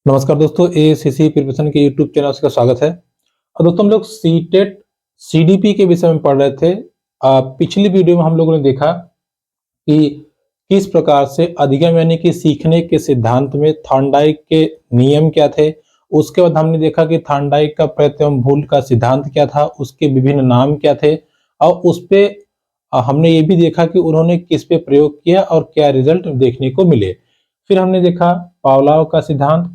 नमस्कार दोस्तों, ACC preparation के यूट्यूब चैनल से स्वागत है। और दोस्तों हम लोग सीटेट सीडीपी के विषय में पढ़ रहे थे। पिछली वीडियो में हम लोगों ने देखा कि किस प्रकार से अधिगम यानी कि सीखने के सिद्धांत में थॉर्नडाइक के नियम क्या थे। उसके बाद हमने देखा कि थॉर्नडाइक का प्रत्यय एवं भूल का सिद्धांत क्या था, उसके विभिन्न नाम क्या थे, और उस पे हमने ये भी देखा कि उन्होंने किस पे प्रयोग किया और क्या रिजल्ट देखने को मिले। फिर हमने देखा पावलोव का सिद्धांत।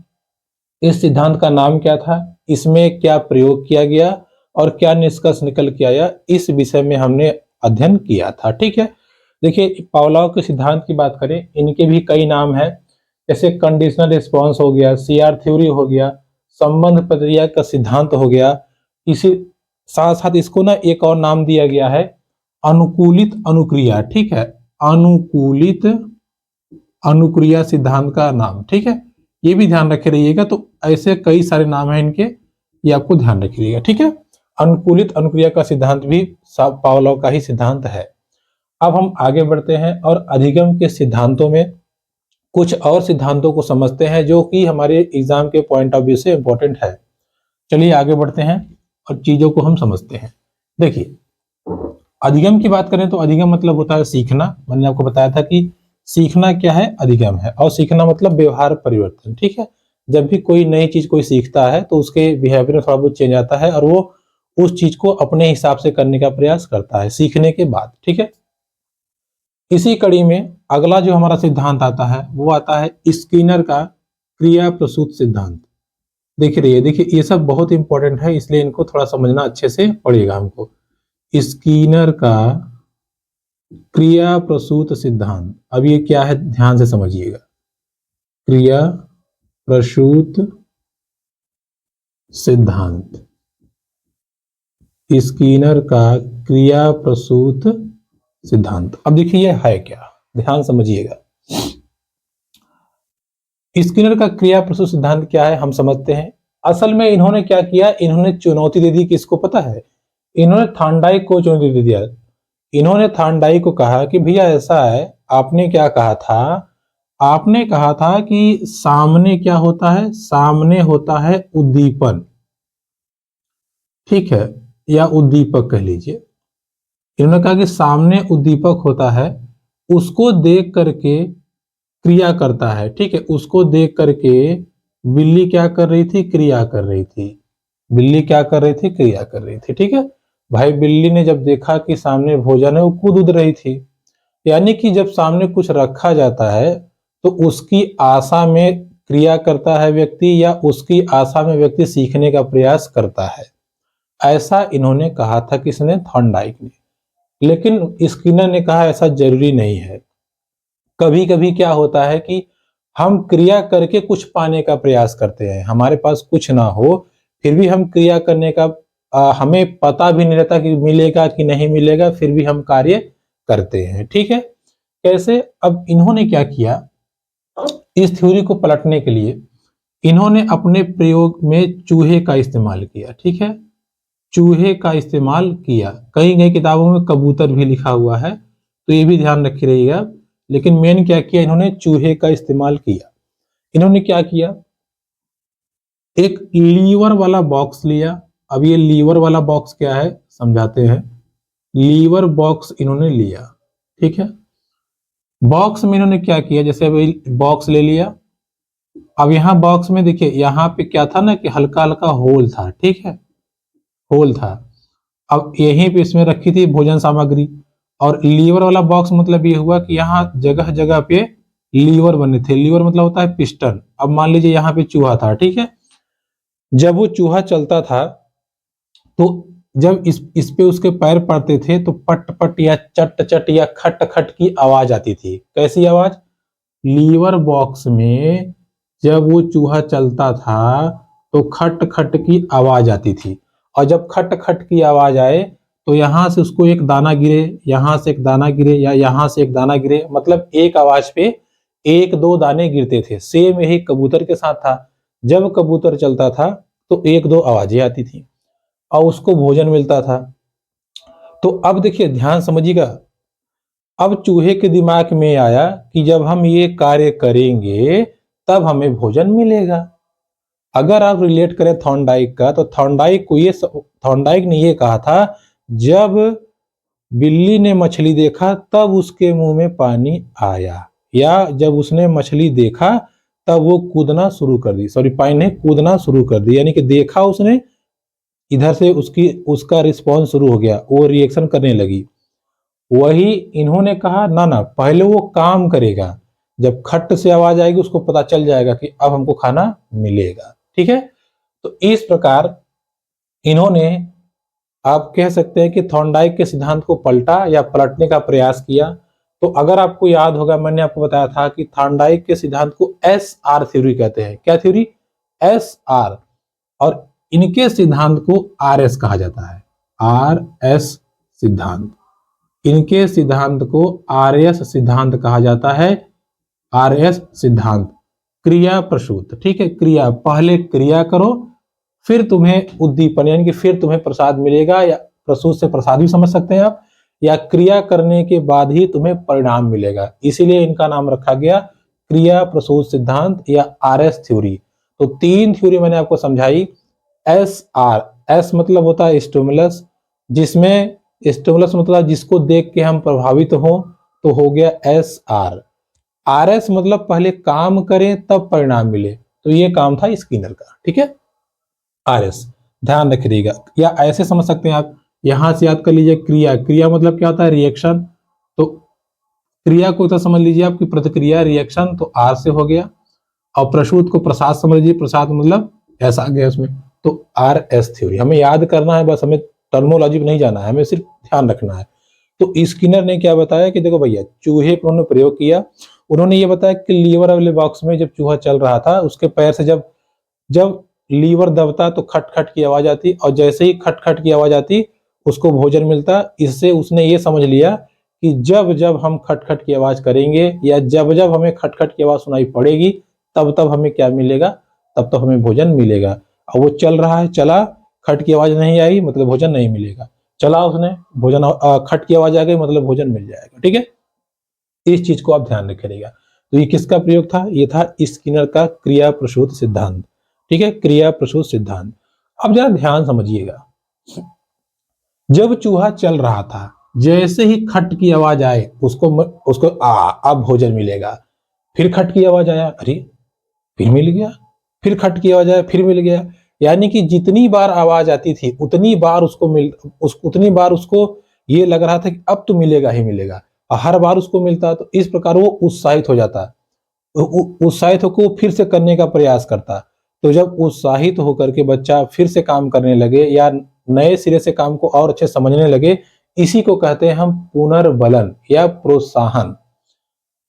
इस सिद्धांत का नाम क्या था, इसमें क्या प्रयोग किया गया और क्या निष्कर्ष निकल के आया, इस विषय में हमने अध्ययन किया था। ठीक है, देखिए पावलोव के सिद्धांत की बात करें, इनके भी कई नाम हैं, जैसे कंडीशनल रिस्पांस हो गया, सीआर थ्योरी हो गया, संबंध प्रक्रिया का सिद्धांत हो गया। इसी साथ साथ इसको ना एक और नाम दिया गया है, अनुकूलित अनुक्रिया। ठीक है, अनुकूलित अनुक्रिया सिद्धांत का नाम। ठीक है, ये भी ध्यान रखे रहिएगा। तो ऐसे कई सारे नाम हैं इनके, ये आपको ध्यान रखिएगा। ठीक है, अनुकूलित अनुक्रिया का सिद्धांत भी पावलोव का ही सिद्धांत है। अब हम आगे बढ़ते हैं और अधिगम के सिद्धांतों में कुछ और सिद्धांतों को समझते हैं जो कि हमारे एग्जाम के पॉइंट ऑफ व्यू से इंपॉर्टेंट है। चलिए आगे बढ़ते हैं और चीजों को हम समझते हैं। देखिए, अधिगम की बात करें तो अधिगम मतलब होता है सीखना। मैंने आपको बताया था कि सीखना क्या है, अधिगम है। और सीखना मतलब व्यवहार परिवर्तन। ठीक है, जब भी कोई नई चीज कोई सीखता है तो उसके बिहेवियर में थोड़ा बहुत चेंज आता है और वो उस चीज को अपने हिसाब से करने का प्रयास करता है सीखने के बाद। ठीक है, इसी कड़ी में अगला जो हमारा सिद्धांत आता है वो आता है स्किनर का क्रिया प्रसूत सिद्धांत। देखिए ये सब बहुत इंपॉर्टेंट है, इसलिए इनको थोड़ा समझना अच्छे से पड़ेगा हमको। स्किनर का क्रिया प्रसूत सिद्धांत, अब ये क्या है ध्यान से समझिएगा। क्रिया प्रसूत सिद्धांत, स्किनर का क्रिया प्रसूत सिद्धांत। अब देखिए ये है क्या, ध्यान समझिएगा। स्किनर का क्रिया प्रसूत सिद्धांत क्या है हम समझते हैं। असल में इन्होंने क्या किया, इन्होंने चुनौती दे दी। किसको पता है, इन्होंने थॉर्नडाइक को चुनौती दे दिया। इन्होंने थॉर्नडाइक को कहा कि भैया ऐसा है, आपने क्या कहा था, आपने कहा था कि सामने क्या होता है, सामने होता है उद्दीपन। ठीक है, या उद्दीपक कह लीजिए। इन्होंने कहा कि सामने उद्दीपक होता है, उसको देख करके क्रिया करता है। ठीक है, उसको देख करके बिल्ली क्या कर रही थी, क्रिया कर रही थी। बिल्ली क्या कर रही थी, क्रिया कर रही थी। ठीक है भाई, बिल्ली ने जब देखा कि सामने भोजन है वो कूद उद रही थी। यानी कि जब सामने कुछ रखा जाता है तो उसकी आशा में क्रिया करता है व्यक्ति, या उसकी आशा में व्यक्ति सीखने का प्रयास करता है। ऐसा इन्होंने कहा था, किसने, थॉर्नडाइक ने। लेकिन स्किनर ने कहा ऐसा जरूरी नहीं है। कभी कभी क्या होता है कि हम क्रिया करके कुछ पाने का प्रयास करते हैं, हमारे पास कुछ ना हो फिर भी हम क्रिया करने का हमें पता भी नहीं रहता कि मिलेगा कि नहीं मिलेगा, फिर भी हम कार्य करते हैं। ठीक है, कैसे, अब इन्होंने क्या किया, इस थ्योरी को पलटने के लिए इन्होंने अपने प्रयोग में चूहे का इस्तेमाल किया। ठीक है, चूहे का इस्तेमाल किया। कई कई किताबों में कबूतर भी लिखा हुआ है, तो ये भी ध्यान रखे रहिएगा। लेकिन मेन क्या किया, इन्होंने चूहे का इस्तेमाल किया। इन्होंने क्या किया, एक लीवर वाला बॉक्स लिया। अब ये लीवर वाला बॉक्स क्या है समझाते हैं। लीवर बॉक्स इन्होंने लिया। ठीक है, बॉक्स में इन्होंने क्या किया, जैसे अभी बॉक्स ले लिया। अब यहाँ बॉक्स में देखिए, यहाँ पे क्या था ना कि हल्का हल्का होल था। ठीक है, होल था। अब यहीं पे इसमें रखी थी भोजन सामग्री। और लीवर वाला बॉक्स मतलब ये हुआ कि यहाँ जगह जगह पे लीवर बने थे। लीवर मतलब होता है पिस्टन। अब मान लीजिए यहाँ पे चूहा था। ठीक है, जब वो चूहा चलता था तो जब इस पे उसके पैर पड़ते थे तो पट पट या चट चट या खट खट की आवाज आती थी। कैसी आवाज, लीवर बॉक्स में जब वो चूहा चलता था तो खट खट की आवाज आती थी। और जब खट खट की आवाज आए तो यहां से उसको एक दाना गिरे, यहां से एक दाना गिरे, या यहां से एक दाना गिरे, मतलब एक आवाज पे एक दो दाने गिरते थे। सेम यही कबूतर के साथ था। जब कबूतर चलता था तो एक दो आवाजें आती थी और उसको भोजन मिलता था। तो अब देखिए ध्यान समझिएगा, अब चूहे के दिमाग में आया कि जब हम ये कार्य करेंगे तब हमें भोजन मिलेगा। अगर आप रिलेट करें थॉर्नडाइक का, तो थॉर्नडाइक ने ये कहा था, जब बिल्ली ने मछली देखा तब उसके मुंह में पानी आया, या जब उसने मछली देखा तब वो कूदना शुरू कर दी, सॉरी पानी नहीं, कूदना शुरू कर दी, यानी कि देखा उसने, इधर से उसका रिस्पॉन्स शुरू हो गया, वो रिएक्शन करने लगी। वही इन्होंने कहा ना ना, पहले वो काम करेगा, जब खट से आवाज आएगी उसको पता चल जाएगा कि अब हमको खाना मिलेगा। ठीक है, तो इस प्रकार इन्होंने, आप कह सकते हैं कि थॉर्नडाइक के सिद्धांत को पलटा या पलटने का प्रयास किया। तो अगर आपको याद होगा, मैंने आपको बताया था कि थॉर्नडाइक के सिद्धांत को SR थ्योरी कहते हैं। क्या थ्योरी? SR। और इनके सिद्धांत को RS कहा जाता है, RS सिद्धांत। इनके सिद्धांत को RS सिद्धांत कहा जाता है, RS सिद्धांत। क्रिया प्रसूत, ठीक है, क्रिया, पहले क्रिया करो फिर तुम्हें उद्दीपन यानी कि फिर तुम्हें प्रसाद मिलेगा, या प्रसूत से प्रसाद भी समझ सकते हैं आप, या क्रिया करने के बाद ही तुम्हें परिणाम मिलेगा, इसीलिए इनका नाम रखा गया क्रिया प्रसूत सिद्धांत या RS थ्योरी। तो 3 थ्योरी मैंने आपको समझाई। SR, S मतलब होता है स्टिमुलस, जिसमें स्टिमुलस मतलब जिसको देख के हम प्रभावित हो, तो हो गया SR। RS मतलब पहले काम करें तब परिणाम मिले, तो ये काम था स्किनर का। ठीक है, RS ध्यान रखिएगा, या ऐसे समझ सकते हैं आप, यहां से याद कर लीजिए क्रिया, क्रिया मतलब क्या होता है? रिएक्शन। तो क्रिया को तो समझ लीजिए आपकी प्रतिक्रिया, रिएक्शन, तो R से हो गया। और प्रसूत को प्रसाद समझ लीजिए, प्रसाद मतलब ऐसा आ गया उसमें, तो RS थ्योरी हमें याद करना है, बस हमें टर्मोलॉजी में नहीं जाना है, हमें सिर्फ ध्यान रखना है। तो स्किनर ने क्या बताया कि देखो भैया, चूहे पर उन्होंने प्रयोग किया, उन्होंने ये बताया कि लीवर वाले बॉक्स में जब चूहा चल रहा था, उसके पैर से जब जब लीवर दबता तो खट खट की आवाज आती, और जैसे ही खट खट की आवाज आती उसको भोजन मिलता। इससे उसने ये समझ लिया कि जब जब हम खट खट की आवाज करेंगे, या जब जब हमें खट खट की आवाज सुनाई पड़ेगी, तब तब हमें क्या मिलेगा? तब तब हमें भोजन मिलेगा। और वो चल रहा है, चला, खट की आवाज नहीं आई मतलब भोजन नहीं मिलेगा, चला उसने, भोजन, खट की आवाज आ गई मतलब भोजन मिल जाएगा। ठीक है, इस चीज को आप ध्यान रखिएगा। तो ये किसका प्रयोग था? ये था स्किनर का क्रिया प्रसूत सिद्धांत। ठीक है, क्रिया प्रसूत सिद्धांत। अब जरा ध्यान समझिएगा, जब चूहा चल रहा था, जैसे ही खट की आवाज आए उसको उसको अब भोजन मिलेगा, फिर खट की आवाज आया, अरे फिर मिल गया, फिर खट की आवाज आया, फिर मिल गया, यानी कि जितनी बार आवाज आती थी उतनी बार उसको ये लग रहा था कि अब तो मिलेगा ही मिलेगा, और हर बार उसको मिलता, तो इस प्रकार वो उत्साहित हो जाता, उत्साहित होकर वो फिर से करने का प्रयास करता। तो जब उत्साहित होकर के बच्चा फिर से काम करने लगे, या नए सिरे से काम को और अच्छे समझने लगे, इसी को कहते हैं हम पुनर्बलन या प्रोत्साहन।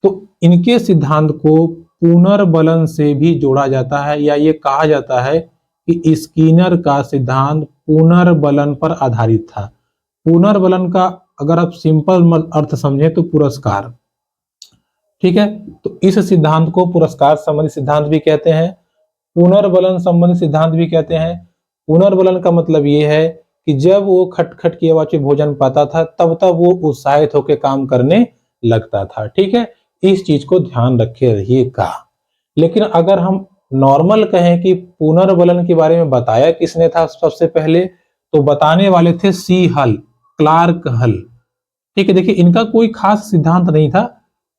तो इनके सिद्धांत को पुनर्बलन से भी जोड़ा जाता है, या ये कहा जाता है कि स्किनर का सिद्धांत पुनर्बलन पर आधारित था। पुनर्बलन का अगर आप सिंपल अर्थ समझें तो पुरस्कार। ठीक है, तो इस सिद्धांत को पुरस्कार संबंधी सिद्धांत भी कहते हैं, पुनर्बलन संबंधी सिद्धांत भी कहते हैं। पुनर्बलन का मतलब ये है कि जब वो खटखट की आवाज में भोजन पाता था, तब तब वो उत्साहित होकर काम करने लगता था। ठीक है, इस चीज को ध्यान रखे रहिएगा। लेकिन अगर हम नॉर्मल कहें कि पुनर्बलन के बारे में बताया किसने था सबसे पहले, तो बताने वाले थे सी हल, क्लार्क हल। ठीक है, देखिए इनका कोई खास सिद्धांत नहीं था,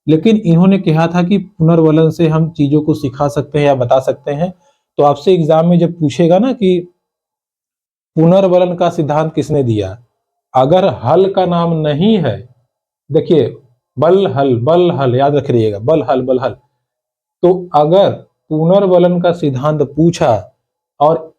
लेकिन इन्होंने कहा था कि पुनर्बलन से हम चीजों को सिखा सकते हैं या बता सकते हैं। तो आपसे एग्जाम में जब पूछेगा ना कि पुनर्बलन का सिद्धांत किसने दिया, अगर हल का नाम नहीं है, देखिए बल हल याद रखिएगा, बल हल। तो अगर पुनर्बलन का सिद्धांत पूछा और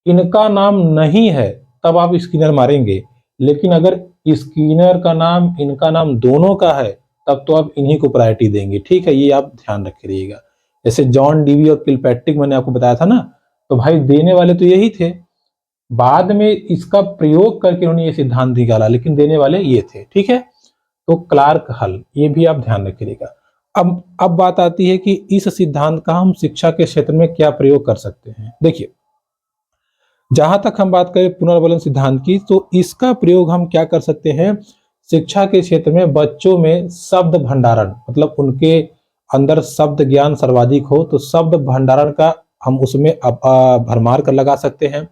इनका नाम नहीं है, तब आप स्किनर मारेंगे। लेकिन अगर स्किनर का नाम, इनका नाम दोनों का है, तब तो आप इन्हीं को प्रायोरिटी देंगे। ठीक है, ये आप ध्यान रखिएगा। जैसे जॉन डीवी और किलपैट्रिक मैंने आपको बताया था ना, तो भाई देने वाले तो यही थे, बाद में इसका प्रयोग करके उन्होंने ये सिद्धांत निकाला, लेकिन देने वाले ये थे। ठीक है, तो क्लार्क हल, ये भी आप ध्यान रखिएगा। अब बात आती है कि इस सिद्धांत का हम शिक्षा के क्षेत्र में क्या प्रयोग कर सकते हैं। देखिए, जहां तक हम बात करें पुनर्बलन सिद्धांत की, तो इसका प्रयोग हम क्या कर सकते हैं शिक्षा के क्षेत्र में? बच्चों में शब्द भंडारण, मतलब उनके अंदर शब्द ज्ञान सर्वाधिक हो, तो शब्द भंडारण का हम उसमें भरमार कर लगा सकते हैं।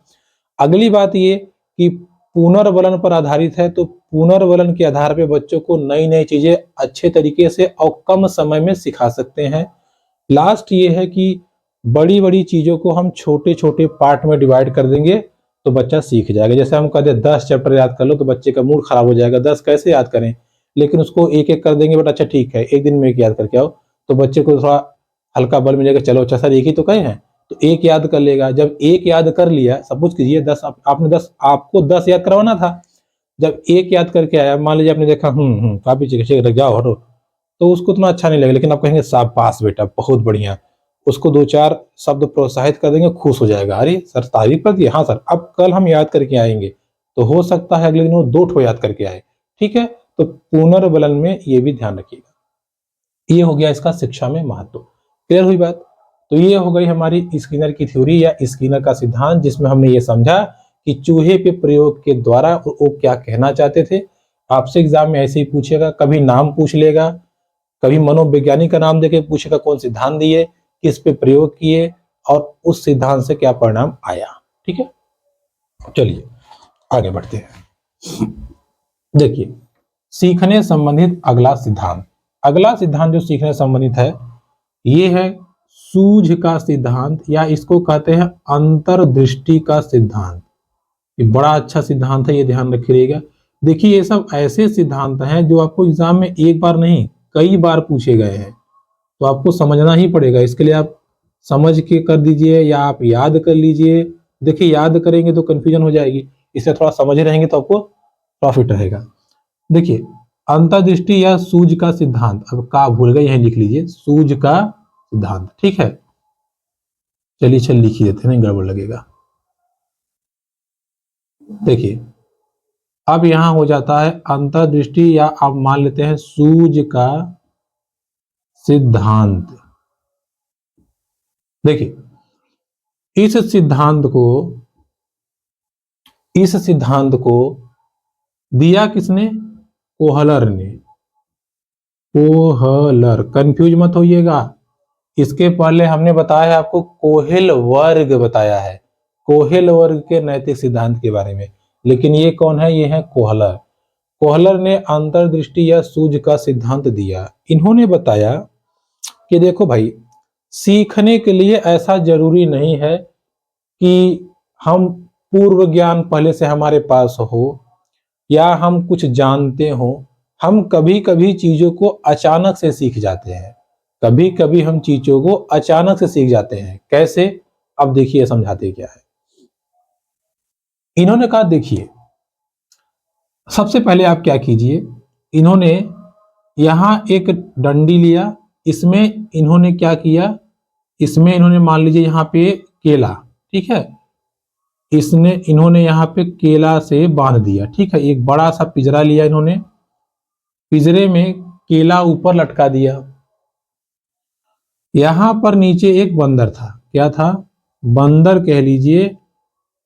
अगली बात ये कि पुनर्वलन पर आधारित है, तो पुनर्वलन के आधार पे बच्चों को नई नई चीजें अच्छे तरीके से और कम समय में सिखा सकते हैं। लास्ट ये है कि बड़ी बड़ी चीजों को हम छोटे छोटे पार्ट में डिवाइड कर देंगे तो बच्चा सीख जाएगा। जैसे हम कहते हैं 10 चैप्टर याद कर लो, तो बच्चे का मूड खराब हो जाएगा, 10 कैसे याद करें। लेकिन उसको एक एक कर देंगे, बट अच्छा ठीक है एक दिन में एक याद करके आओ, तो बच्चे को थोड़ा हल्का बल मिलेगा। चलो अच्छा सर एक ही तो कहे हैं, तो एक याद कर लेगा। जब एक याद कर लिया, सपोज कीजिए 10 आपने 10 आपको 10 याद करवाना था, जब एक याद करके आया, मान लीजिए आपने देखा काफी चीजें रख जाओ हटो, तो उसको उतना अच्छा नहीं लगेगा। लेकिन आप कहेंगे शाबाश बेटा बहुत बढ़िया, उसको 2-4 शब्द प्रोत्साहित कर देंगे, खुश हो जाएगा। अरे सर तारीफ कर दिया, हाँ सर अब कल हम याद करके आएंगे, तो हो सकता है अगले दिन वो 2 ठो याद करके आए। ठीक है, तो पुनर्बलन में ये भी ध्यान रखिएगा। ये हो गया इसका शिक्षा में महत्व। क्लियर हुई बात? तो ये हो गई हमारी स्किनर की थ्योरी या स्किनर का सिद्धांत, जिसमें हमने ये समझा कि चूहे पे प्रयोग के द्वारा वो क्या कहना चाहते थे। आपसे एग्जाम में ऐसे ही पूछेगा, कभी नाम पूछ लेगा, कभी मनोवैज्ञानिक का नाम देके पूछेगा कौन सिद्धांत दिए, किस पे प्रयोग किए और उस सिद्धांत से क्या परिणाम आया। ठीक है, चलिए आगे बढ़ते हैं। देखिए सीखने संबंधित अगला सिद्धांत, अगला सिद्धांत जो सीखने संबंधित है ये है सूझ का सिद्धांत, या इसको कहते हैं अंतर्दृष्टि का सिद्धांत। ये बड़ा अच्छा सिद्धांत है, ये ध्यान रखिएगा। देखिए ये सब ऐसे सिद्धांत हैं जो आपको एग्जाम में एक बार नहीं कई बार पूछे गए हैं, तो आपको समझना ही पड़ेगा। इसके लिए आप समझ के कर दीजिए या आप याद कर लीजिए। देखिए याद करेंगे तो कंफ्यूजन हो जाएगी, इससे थोड़ा समझ रहेंगे तो आपको प्रॉफिट रहेगा। देखिए अंतर्दृष्टि या सूझ का सिद्धांत, अब का भूल गए यहीं लिख लीजिए, सूझ का सिद्धांत। ठीक है, चलिए चल लिख ही देते हैं, नहीं गड़बड़ लगेगा। देखिए अब यहां हो जाता है अंतर्दृष्टि, या आप मान लेते हैं सूझ का सिद्धांत। देखिए इस सिद्धांत को दिया किसने? कोहलर ने। कोहलर, कंफ्यूज मत होइएगा, इसके पहले हमने बताया है आपको कोहेल वर्ग बताया है, कोहेल वर्ग के नैतिक सिद्धांत के बारे में। लेकिन ये कौन है? ये है कोहलर। कोहलर ने अंतर्दृष्टि या सूझ का सिद्धांत दिया। इन्होंने बताया कि देखो भाई, सीखने के लिए ऐसा जरूरी नहीं है कि हम पूर्व ज्ञान पहले से हमारे पास हो या हम कुछ जानते हो। हम कभी कभी चीजों को अचानक से सीख जाते हैं, कभी कभी हम चीजों को अचानक से सीख जाते हैं। कैसे? अब देखिए समझाते क्या है। इन्होंने कहा देखिए सबसे पहले आप क्या कीजिए, इन्होंने यहां एक डंडी लिया, इसमें इन्होंने क्या किया, इसमें इन्होंने मान लीजिए यहाँ पे केला, ठीक है, इन्होंने यहाँ पे केला से बांध दिया। ठीक है, एक बड़ा सा पिंजरा लिया इन्होंने, पिंजरे में केला ऊपर लटका दिया। यहां पर नीचे एक बंदर था, क्या था? बंदर कह लीजिए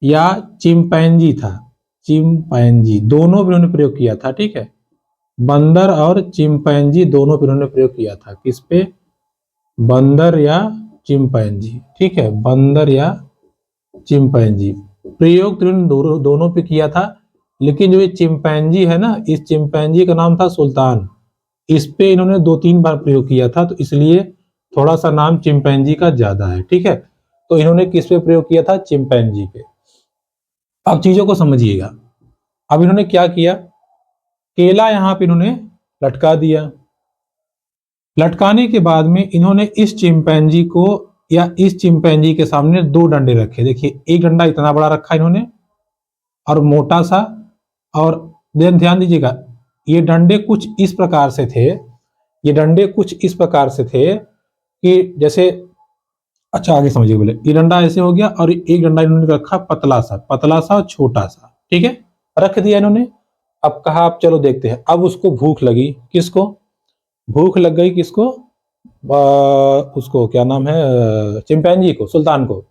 या चिंपैंजी था, चिंपैंजी, दोनों भी उन्होंने प्रयोग किया था। ठीक है, बंदर और चिंपैंजी दोनों पे उन्होंने प्रयोग किया था। किस पे? बंदर या चिंपैंजी। ठीक है, बंदर या चिंपैंजी, प्रयोग तो इन्होंने दोनों पे किया था। लेकिन जो ये चिंपैंजी है ना, इस चिंपैंजी का नाम था सुल्तान, इस पे इन्होंने 2-3 बार प्रयोग किया था, तो इसलिए थोड़ा सा नाम चिंपैंजी का ज्यादा है। ठीक है, तो इन्होंने किस पे प्रयोग किया था? चिंपैंजी पे। अब चीजों को समझिएगा। अब इन्होंने क्या किया, केला यहां पे इन्होंने लटका दिया। लटकाने के बाद में इन्होंने इस चिंपैंजी को या इस चिंपैंजी के सामने 2 डंडे रखे। देखिए एक डंडा इतना बड़ा रखा इन्होंने और मोटा सा, और ध्यान दीजिएगा ये डंडे कुछ इस प्रकार से थे, ये डंडे कुछ इस प्रकार से थे कि जैसे, अच्छा आगे समझिए, बोले ये डंडा ऐसे हो गया और एक डंडा इन्होंने रखा पतला सा और छोटा सा। ठीक है, रख दिया इन्होंने। अब कहा आप चलो देखते हैं। अब उसको भूख लगी, किसको भूख लग गई? किसको? उसको क्या नाम है, चिंपैंजी को, सुल्तान को।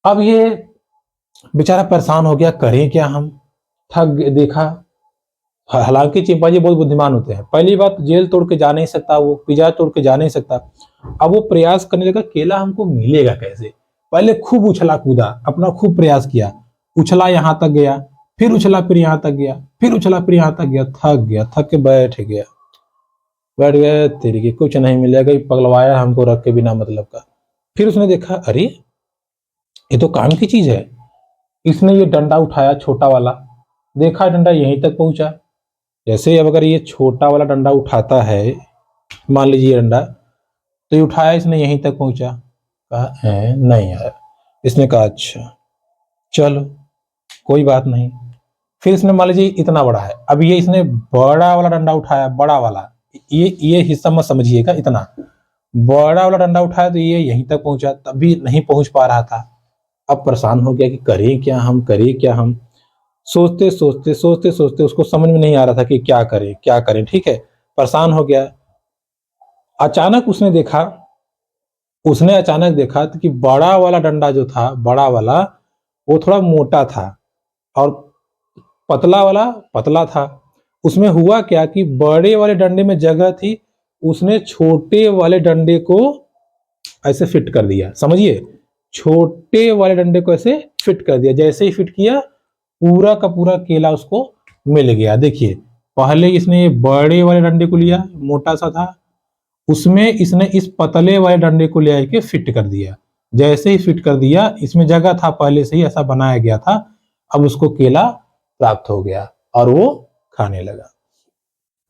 अब ये बेचारा परेशान हो गया, करें क्या हम, थक देखा। हालांकि चिंपैंजी बहुत बुद्धिमान होते हैं। पहली बात, जेल तोड़ के जा नहीं सकता, वो पिज्जा तोड़ के जा नहीं सकता, अब वो प्रयास करने लगा केला हमको मिलेगा कैसे। पहले खूब उछला कूदा, अपना खूब प्रयास किया, उछला यहां तक गया, फिर उछला, फिर यहां तक गया, फिर उछला, फिर यहां तक गया, थक गया, थक के बैठ गया। बैठ गया, तेरी की कुछ नहीं मिलेगा, ये पगलवाया हमको रख के बिना मतलब का। फिर उसने देखा, अरे ये तो काम की चीज है। इसने ये डंडा उठाया छोटा वाला, देखा डंडा यहीं तक पहुंचा। जैसे अब अगर ये छोटा वाला डंडा उठाता है, मान लीजिए डंडा, तो ये उठाया इसने यहीं तक पहुंचा। कहा नहीं यार। इसने कहा अच्छा चलो कोई बात नहीं। फिर इसने मान लीजिए इतना बड़ा है, अब ये इसने बड़ा वाला डंडा उठाया, बड़ा वाला, ये हिस्सा मत समझिएगा, इतना बड़ा वाला डंडा उठाया तो ये यहीं तक पहुंचा, तब भी नहीं पहुंच पा रहा था। अब परेशान हो गया कि करें क्या हम, करें क्या हम। सोचते सोचते सोचते सोचते उसको समझ में नहीं आ रहा था कि क्या करें क्या करें, ठीक है, परेशान हो गया। अचानक उसने अचानक देखा कि बड़ा वाला डंडा जो था, बड़ा वाला, वो थोड़ा मोटा था और पतला वाला पतला था। उसमें हुआ क्या कि बड़े वाले डंडे में जगह थी, उसने छोटे वाले डंडे को ऐसे फिट कर दिया, समझिए, छोटे वाले डंडे को ऐसे फिट कर दिया। जैसे ही फिट किया, पूरा का पूरा केला उसको मिल गया। देखिए, पहले इसने ये बड़े वाले डंडे को लिया, मोटा सा था, उसमें इसने इस पतले वाले डंडे को ले आके फिट कर दिया। जैसे ही फिट कर दिया, इसमें जगह था, पहले से ही ऐसा बनाया गया था, अब उसको केला प्राप्त हो गया और वो खाने लगा।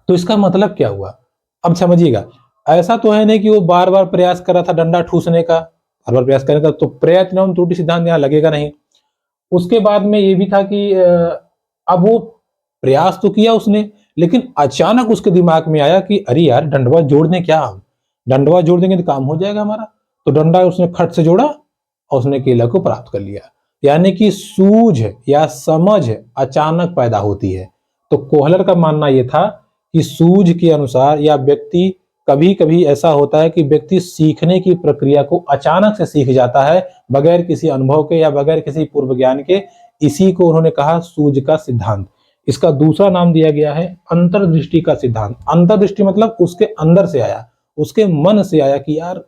तो इसका मतलब क्या हुआ, अब समझिएगा। ऐसा तो है नहीं कि वो बार बार प्रयास कर रहा था डंडा ठूसने का, बार बार प्रयास करने का, तो प्रयत्न त्रुटि सिद्धांत यहाँ लगेगा नहीं। उसके बाद में ये भी था कि अब वो प्रयास तो किया उसने, लेकिन अचानक उसके दिमाग में आया कि अरे यार डंडवा जोड़ दें क्या, हम डंडवा जोड़ देंगे तो काम हो जाएगा हमारा। तो डंडा उसने खट से जोड़ा और उसने केला को प्राप्त कर लिया। यानी कि सूझ या समझ अचानक पैदा होती है। तो कोहलर का मानना यह था कि सूझ के अनुसार, या व्यक्ति, कभी कभी ऐसा होता है कि व्यक्ति सीखने की प्रक्रिया को अचानक से सीख जाता है, बगैर किसी अनुभव के या बगैर किसी पूर्व ज्ञान के। इसी को उन्होंने कहा सूझ का सिद्धांत। इसका दूसरा नाम दिया गया है अंतर्दृष्टि का सिद्धांत। अंतर्दृष्टि मतलब उसके अंदर से आया, उसके मन से आया कि यार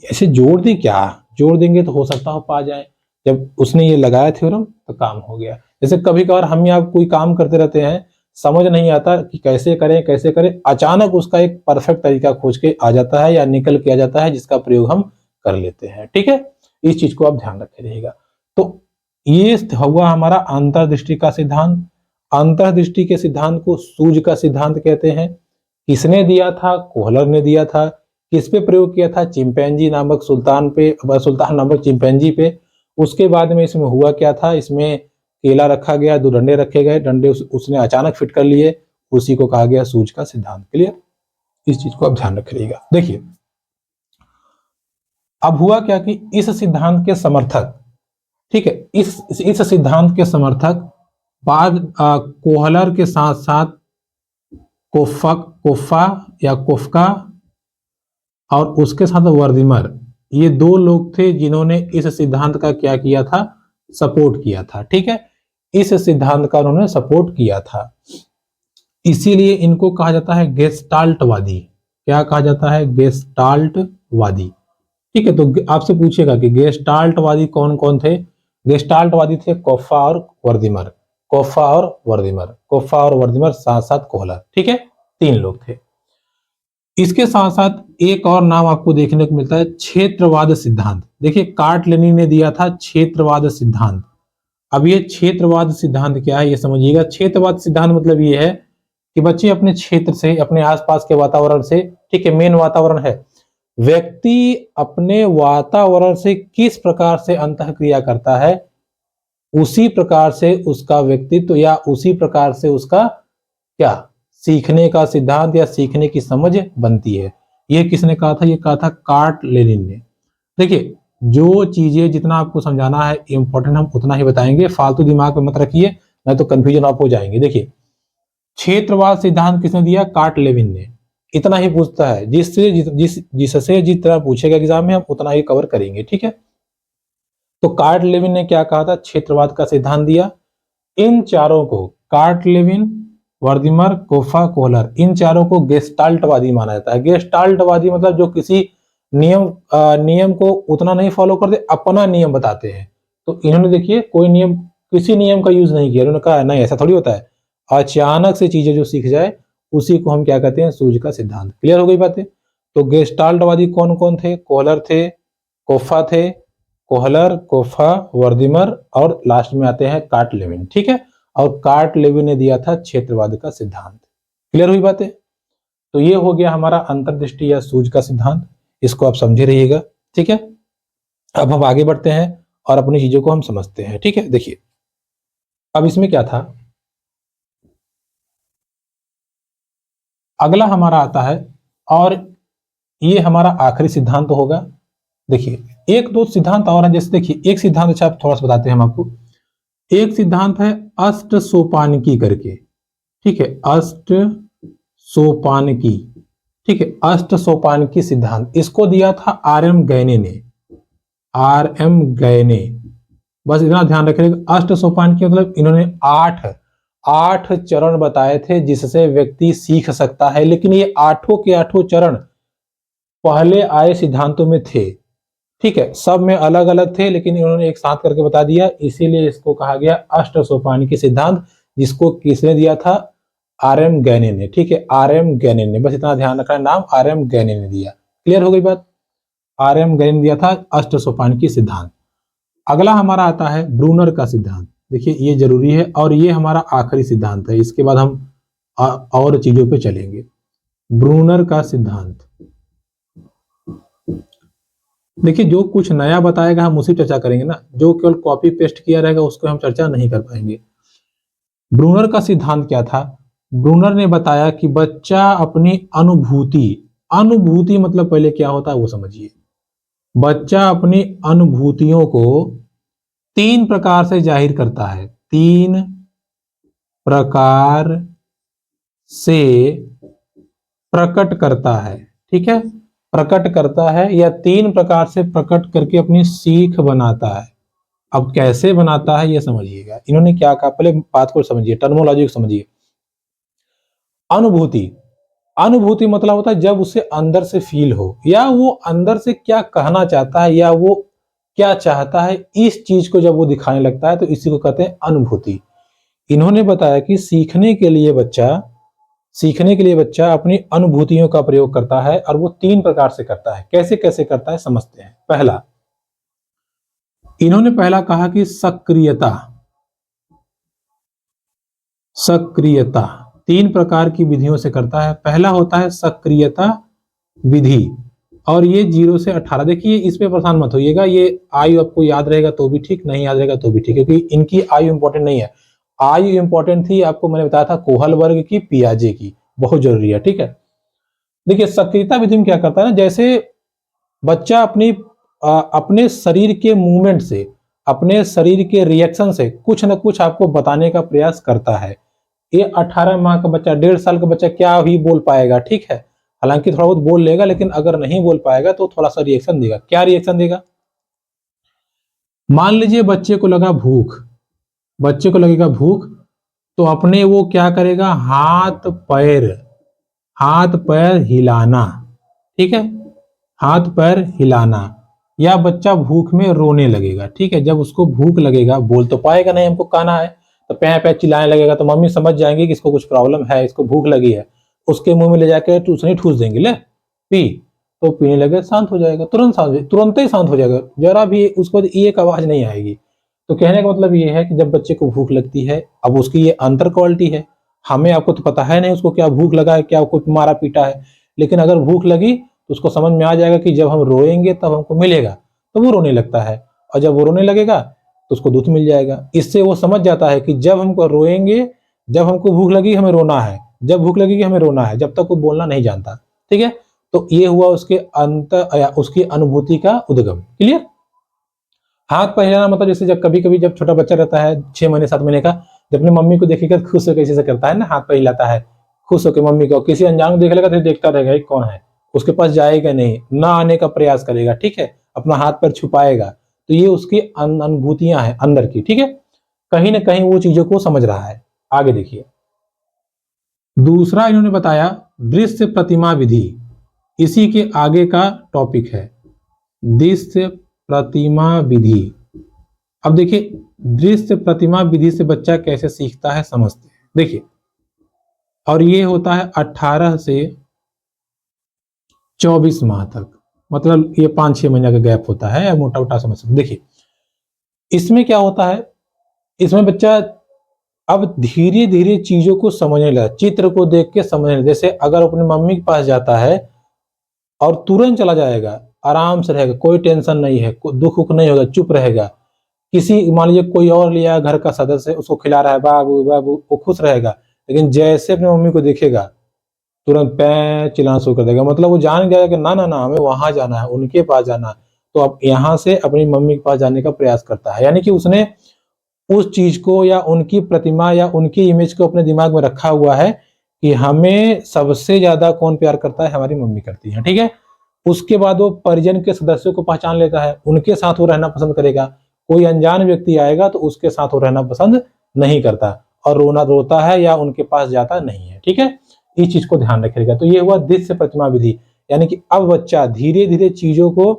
ऐसे जोड़ दे क्या, जोड़ देंगे तो हो सकता हो पा जाए। जब उसने ये लगाया थ्योरम तो काम हो गया। जैसे कभी कभार हम या कोई काम करते रहते हैं, समझ नहीं आता कि कैसे करें कैसे करें, अचानक उसका एक परफेक्ट तरीका खोज के आ जाता है या निकल के आ जाता है, जिसका प्रयोग हम कर लेते हैं। ठीक है, इस चीज को आप ध्यान रखे रहिएगा। तो ये हुआ हमारा अंतर्दृष्टि का सिद्धांत। अंतर्दृष्टि के सिद्धांत को सूझ का सिद्धांत कहते हैं। किसने दिया था? कोहलर ने दिया था। किस पे प्रयोग किया था? चिंपैंजी नामक सुल्तान नामक चिंपैंजी पे। उसके बाद में इसमें हुआ क्या था, इसमें केला रखा गया, दो डंडे रखे गए, डंडे उसने अचानक फिट कर लिए, उसी को कहा गया सूझ का सिद्धांत। क्लियर? इस चीज को आप ध्यान रखिएगा। देखिए, अब हुआ क्या कि इस सिद्धांत के समर्थक, ठीक है, इस सिद्धांत के समर्थक बाद कोहलर के साथ साथ कोफा या कोफका और उसके साथ वर्दिमर, ये दो लोग थे जिन्होंने इस सिद्धांत का क्या किया था, सपोर्ट किया था। ठीक है, इस सिद्धांत का उन्होंने सपोर्ट किया था, इसीलिए इनको कहा जाता है गेस्टाल्टवादी। क्या कहा जाता है? गेस्टाल्टवादी। ठीक है, तो आपसे पूछेगा कि गेस्टाल्टवादी कौन कौन थे। गेस्टाल्टवादी थे कोफा और वर्दिमर, कोफा और वर्दिमर, कोफा और वर्दिमर, साथ साथ कोहलर। ठीक है, तीन लोग थे। इसके साथ साथ एक और नाम आपको देखने को मिलता है, क्षेत्रवाद सिद्धांत। देखिए, कार्ट लेनिन ने दिया था क्षेत्रवाद सिद्धांत। अब ये क्षेत्रवाद सिद्धांत क्या है, ये समझिएगा। क्षेत्रवाद सिद्धांत मतलब ये है कि बच्चे अपने क्षेत्र से, अपने आसपास के वातावरण से, ठीक है, मेन वातावरण है, व्यक्ति अपने वातावरण से किस प्रकार से अंतःक्रिया करता है, उसी प्रकार से उसका व्यक्तित्व या उसी प्रकार से उसका क्या सीखने का सिद्धांत या सीखने की समझ बनती है। ये किसने कहा था? ये कहा था कार्ट लेनिन ने। देखिए, जो चीजें जितना आपको समझाना है इंपॉर्टेंट, हम उतना ही बताएंगे, फालतू दिमाग में मत रखिए, नहीं तो कंफ्यूजन आप हो जाएंगे। देखिए, क्षेत्रवाद सिद्धांत किसने दिया? कार्ट लेविन ने। इतना ही पूछता है, जिससे जिस तरह पूछेगा एग्जाम में, हम उतना ही कवर करेंगे। ठीक है, तो कार्ट लेविन ने क्या कहा था? क्षेत्रवाद का सिद्धांत दिया। इन चारों को, कार्ट लेविन, वर्दिमर, कोफा, कोहलर, इन चारों को गेस्टाल्टवादी माना जाता है। गेस्टाल्टवादी मतलब जो किसी नियम को उतना नहीं फॉलो करते, अपना नियम बताते हैं। तो इन्होंने देखिए कोई नियम, किसी नियम का यूज नहीं किया, उन्होंने कहा नहीं ऐसा थोड़ी होता है, अचानक से चीजें जो सीख जाए उसी को हम क्या कहते हैं, सूझ का सिद्धांत। क्लियर हो गई बातें। तो गेस्टाल्टवादी कौन कौन थे, कोहलर थे, कोफा थे, कोहलर, कोफा, वर्दिमर, और लास्ट में आते हैं कार्ट लेविन। ठीक है, और कार्ट लेविन ने दिया था क्षेत्रवाद का सिद्धांत। क्लियर हुई बातें। तो ये हो गया हमारा अंतर्दृष्टि या सूझ का सिद्धांत, इसको आप समझे रहिएगा। ठीक है, अब हम आगे बढ़ते हैं और अपनी चीजों को हम समझते हैं। ठीक है, देखिए अब इसमें क्या था, अगला हमारा आता है, और ये हमारा आखिरी सिद्धांत होगा। देखिए एक दो सिद्धांत और हैं, जैसे देखिए एक सिद्धांत, अच्छा थोड़ा सा बताते हैं हम आपको। एक सिद्धांत है अष्ट सोपानकी करके। ठीक है, अष्ट सोपानकी। ठीक है, अष्ट सोपानकी सिद्धांत, इसको दिया था आर.एम. गैने ने। आर.एम. गैने, बस इतना ध्यान रखिएगा। अष्ट सोपानकी मतलब इन्होंने आठ चरण बताए थे जिससे व्यक्ति सीख सकता है, लेकिन ये आठों के आठों चरण पहले आए सिद्धांतों में थे। ठीक है, सब में अलग अलग थे, लेकिन इन्होंने एक साथ करके बता दिया, इसीलिए इसको कहा गया अष्ट सोपानकी सिद्धांत, जिसको किसने दिया था, आर.एम. गैने ने। ठीक है, आर.एम. गैने ने, बस इतना ध्यान रखना, नाम आर.एम. गैने ने दिया। क्लियर हो गई बात। आर.एम. गैने ने दिया था अष्ट सोपानकी सिद्धांत। अगला हमारा आता है ब्रूनर का सिद्धांत। देखिए ये जरूरी है और ये हमारा आखिरी सिद्धांत है, इसके बाद हम और चीजों पे चलेंगे। ब्रूनर का सिद्धांत, देखिए जो कुछ नया बताएगा हम उसी चर्चा करेंगे ना, जो केवल कॉपी पेस्ट किया रहेगा उसको हम चर्चा नहीं कर पाएंगे। ब्रूनर का सिद्धांत क्या था, ब्रूनर ने बताया कि बच्चा अपनी अनुभूति, अनुभूति मतलब पहले क्या होता है वो समझिए। बच्चा अपनी अनुभूतियों को 3 प्रकार से जाहिर करता है, 3 प्रकार से प्रकट करता है। ठीक है, प्रकट करता है या 3 प्रकार से प्रकट करके अपनी सीख बनाता है। अब कैसे बनाता है ये समझिएगा, इन्होंने क्या कहा, पहले बात को समझिए, टर्मोलॉजी को समझिए। अनुभूति, अनुभूति मतलब होता है जब उसे अंदर से फील हो, या वो अंदर से क्या कहना चाहता है या वो क्या चाहता है, इस चीज को जब वो दिखाने लगता है तो इसी को कहते हैं अनुभूति। इन्होंने बताया कि सीखने के लिए बच्चा अपनी अनुभूतियों का प्रयोग करता है, और वो 3 प्रकार से करता है। कैसे कैसे करता है समझते हैं। पहला, इन्होंने पहला कहा कि सक्रियता। सक्रियता 3 प्रकार की विधियों से करता है। पहला होता है सक्रियता विधि, और ये 0 से 18। देखिए इस पे परेशान मत होइएगा, ये आयु आपको याद रहेगा तो भी ठीक, नहीं याद रहेगा तो भी ठीक, क्योंकि इनकी आयु इंपॉर्टेंट नहीं है। आयु इंपॉर्टेंट थी, आपको मैंने बताया था कोहल वर्ग की, पियाजे की, बहुत जरूरी है। ठीक है, देखिए सक्रियता विधि में क्या करता है ना, जैसे बच्चा अपने शरीर के मूवमेंट से, अपने शरीर के रिएक्शन से कुछ न कुछ आपको बताने का प्रयास करता है। ये 18 माह का बच्चा, 1.5 साल का बच्चा क्या ही बोल पाएगा। ठीक है, हालांकि थोड़ा बहुत बोल लेगा, लेकिन अगर नहीं बोल पाएगा तो थोड़ा सा रिएक्शन देगा। क्या रिएक्शन देगा, मान लीजिए बच्चे को लगा भूख, बच्चे को लगेगा भूख, तो अपने वो क्या करेगा, हाथ पैर हिलाना। ठीक है, हाथ पैर हिलाना, या बच्चा भूख में रोने लगेगा। ठीक है, जब उसको भूख लगेगा, बोल तो पाएगा नहीं हमको खाना है, तो पै पै चिल्लाने लगेगा, तो मम्मी समझ जाएंगे कि इसको कुछ प्रॉब्लम है, इसको भूख लगी है। उसके मुंह में ले जाकर टूसनी ठूस देंगे, ले पी, तो पीने लगे, शांत हो जाएगा, तुरंत ही शांत हो जाएगा, जरा भी उसको एक आवाज नहीं आएगी। तो कहने का मतलब ये है कि जब बच्चे को भूख लगती है, अब उसकी ये अंतर क्वालिटी है, हमें आपको तो पता है नहीं उसको क्या भूख लगा है, क्या कोई मारा पीटा है, लेकिन अगर भूख लगी तो उसको समझ में आ जाएगा कि जब हम रोएंगे तब हमको मिलेगा, तो वो रोने लगता है, और जब वो रोने लगेगा तो उसको दूध मिल जाएगा। इससे वो समझ जाता है कि जब हमको रोएंगे, जब हमको भूख लगी हमें रोना है, जब भूख लगेगी हमें रोना है, जब तक वो बोलना नहीं जानता। ठीक है, तो ये हुआ उसके उसकी अनुभूति का उद्गम। क्लियर। हाथ पैर हिलाना मतलब जैसे जब कभी कभी जब छोटा बच्चा रहता है 6 महीने 7 महीने का, जब अपनी मम्मी को देखेगा खुश होकर कैसे करता है ना, हाथ पैर हिलाता है खुश होकर मम्मी को, किसी अनजान को देख लेगा तो देखता रहेगा ये कौन है, उसके पास जाएगा नहीं, ना आने का प्रयास करेगा। ठीक है, अपना हाथ पैर छुपाएगा, तो ये उसकी अनुभूतियां हैं अंदर की। ठीक है, कहीं ना कहीं वो चीजों को समझ रहा है। आगे देखिए, दूसरा इन्होंने बताया दृश्य प्रतिमा विधि। इसी के आगे का टॉपिक है दृश्य प्रतिमा विधि। अब देखिए दृश्य प्रतिमा विधि से बच्चा कैसे सीखता है समझते हैं। देखिए, और ये होता है 18 से 24 माह तक, मतलब ये 5-6 महीने का गैप होता है, मोटा मोटा समझ सकते। देखिए इसमें क्या होता है, इसमें बच्चा अब धीरे धीरे चीजों को समझने लगा, चित्र को देख के समझने लगा। जैसे अगर अपनी मम्मी के पास जाता है और तुरंत चला जाएगा, आराम से रहेगा, कोई टेंशन नहीं है, कोई दुख उख नहीं होगा, चुप रहेगा। किसी मान लीजिए कोई और लिया घर का सदस्य उसको खिला रहा है, बाबू बाबू, वो खुश रहेगा। लेकिन जैसे अपनी मम्मी को देखेगा तुरंत पै चिल्लाना शुरू कर देगा, मतलब वो जान गया कि ना ना ना हमें वहां जाना है, उनके पास जाना है। तो अब यहाँ से अपनी मम्मी के पास जाने का प्रयास करता है, यानी कि उसने उस चीज को या उनकी प्रतिमा या उनकी इमेज को अपने दिमाग में रखा हुआ है कि हमें सबसे ज्यादा कौन प्यार करता है, हमारी मम्मी करती है। ठीक है, उसके बाद वो परिजन के सदस्यों को पहचान लेता है, उनके साथ वो रहना पसंद करेगा। कोई अनजान व्यक्ति आएगा तो उसके साथ वो रहना पसंद नहीं करता और रोता है या उनके पास जाता नहीं है। ठीक है, इस चीज को ध्यान रखिएगा। तो ये हुआ दृश्य प्रतिमा विधि, यानी कि अब बच्चा धीरे धीरे चीजों को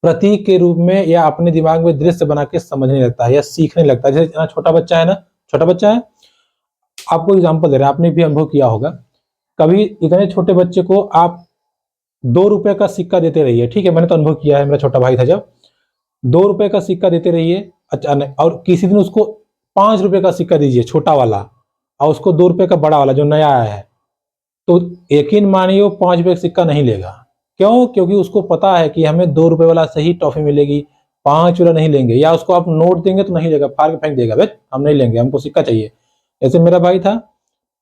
प्रतीक के रूप में या अपने दिमाग में दृश्य बना के समझने लगता है या सीखने लगता है। जैसे छोटा बच्चा है ना, छोटा बच्चा है, आपको एग्जांपल दे रहे हैं, आपने भी अनुभव किया होगा। कभी इतने छोटे बच्चे को आप 2 रुपए का सिक्का देते रहिए, ठीक है, मैंने तो अनुभव किया है, मेरा छोटा भाई था, जब 2 रुपए का सिक्का देते रहिए अचानक, और किसी दिन उसको 5 रुपए का सिक्का दीजिए छोटा वाला, और उसको 2 रुपए का बड़ा वाला जो नया आया है, तो यकीन मानिए वो 5 रुपए का सिक्का नहीं लेगा। क्यों? क्योंकि उसको पता है कि हमें 2 रुपए वाला सही टॉफी मिलेगी, 5 वाला नहीं लेंगे। या उसको आप नोट देंगे तो नहीं लेगा, फाड़ के फेंक देगा, भाई हम नहीं लेंगे, हमको सिक्का चाहिए। जैसे मेरा भाई था,